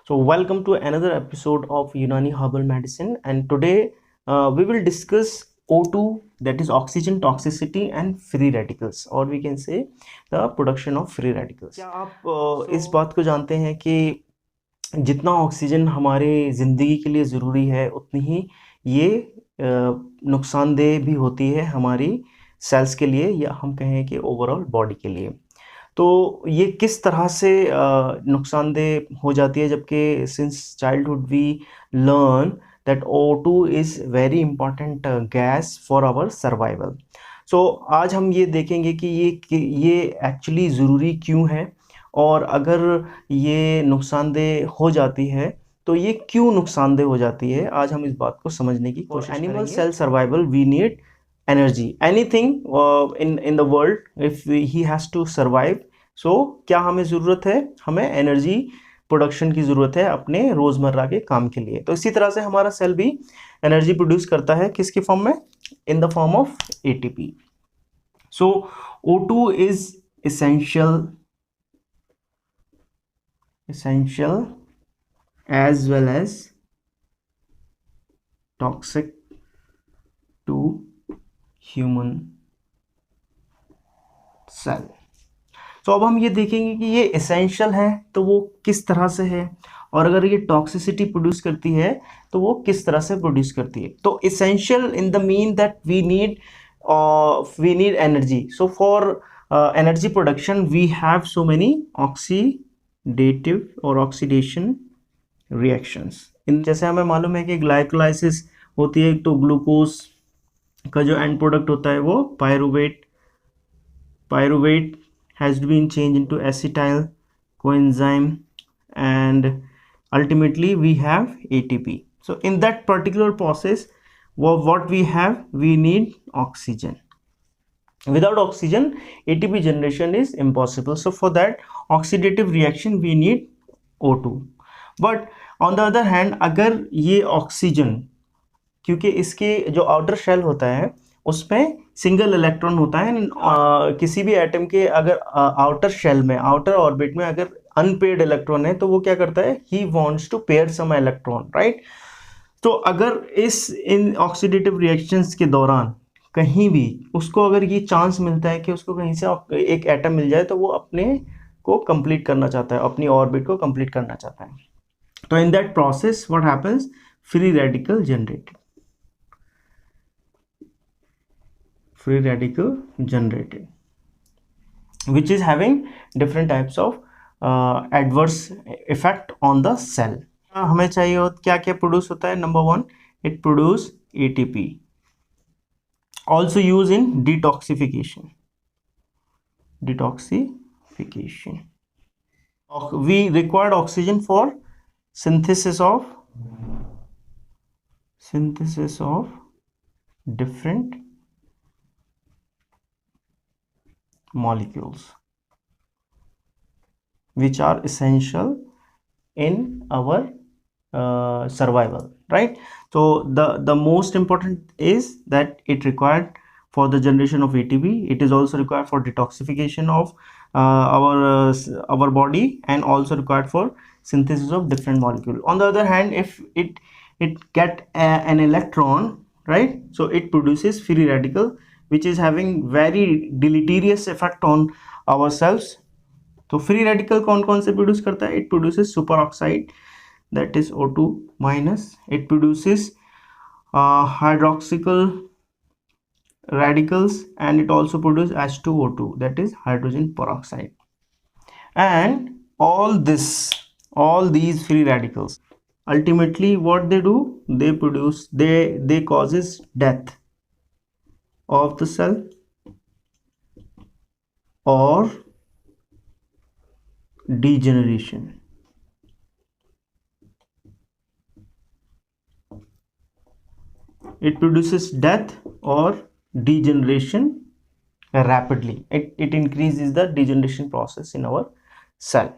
So, welcome to another episode of Unani Herbal Medicine, and today we will discuss O2, that is oxygen toxicity and free radicals, or we can say the production of free radicals. क्या आप इस बात को जानते हैं कि जितना oxygen हमारे ज़िंदगी के लिए ज़रूरी है उतनी ही ये नुकसानदेह भी होती है हमारी सेल्स के लिए, या हम कहें कि ओवरऑल बॉडी के लिए। तो ये किस तरह से नुकसानदेह हो जाती है, जबकि since childhood we learn that O2 is very important gas for our survival. So आज हम ये देखेंगे कि ये एक्चुअली ज़रूरी क्यों है, और अगर ये नुकसानदेह हो जाती है तो ये क्यों नुकसानदेह हो जाती है। आज हम इस बात को समझने की कोशिश करेंगे। Animal cell survival we need energy, anything in the world if he has to survive. So क्या हमें ज़रूरत है? हमें एनर्जी प्रोडक्शन की ज़रूरत है अपने रोज़मर्रा के काम के लिए। तो इसी तरह से हमारा सेल भी एनर्जी प्रोड्यूस करता है, किसके फॉर्म में? In the form of ATP। So O2 is essential as well as toxic to human cell। तो अब हम ये देखेंगे कि ये एसेंशियल है तो वो किस तरह से है, और अगर ये टॉक्सिसिटी प्रोड्यूस करती है तो वो किस तरह से प्रोड्यूस करती है। तो essential in the mean that we need energy. So for energy production we have so many oxidative और ऑक्सीडेशन रिएक्शंस। इन जैसे हमें मालूम है कि ग्लाइकोलाइसिस होती है, तो ग्लूकोज का जो एंड प्रोडक्ट होता है वो pyruvate has been changed into acetyl coenzyme, and ultimately we have ATP. So in that particular process, what we have, we need oxygen. Without oxygen ATP generation is impossible. So for that oxidative reaction we need O2. But on the other hand, अगर ये oxygen, क्योंकि इसके जो outer shell होता है उसमें single electron होता है, किसी भी एटम के अगर आउटर शेल में, आउटर ऑर्बिट में अगर अनपेयर्ड इलेक्ट्रॉन है तो वो क्या करता है? He wants to pair some electron, right. तो अगर इन ऑक्सीडेटिव रिएक्शंस के दौरान कहीं भी उसको अगर ये चांस मिलता है कि उसको कहीं से एक एटम मिल जाए, तो वो अपने को कंप्लीट करना चाहता है, अपनी ऑर्बिट को कंप्लीट करना चाहता है। तो in that process what happens? Free radical generated, which is having different types of adverse effect on the cell. हमें चाहिए हो क्या क्या प्रोड्यूस होता है? Number 1, it produce ATP, also used in detoxification. We required oxygen for synthesis of different molecules which are essential in our survival, right? So the most important is that it required for the generation of ATP. It is also required for detoxification of our body, and also required for synthesis of different molecule. On the other hand, if it get an electron, right, so it produces free radical, which is having very deleterious effect on ourselves. तो free radical कौन कौन से produce करता है? It produces super oxide, that is O2 minus. It produces hydroxyl radicals, and it also produces H2O2, that is hydrogen peroxide. And all these free radicals, ultimately what they do, they causes death of the cell or degeneration. It produces death or degeneration rapidly. It increases the degeneration process in our cell.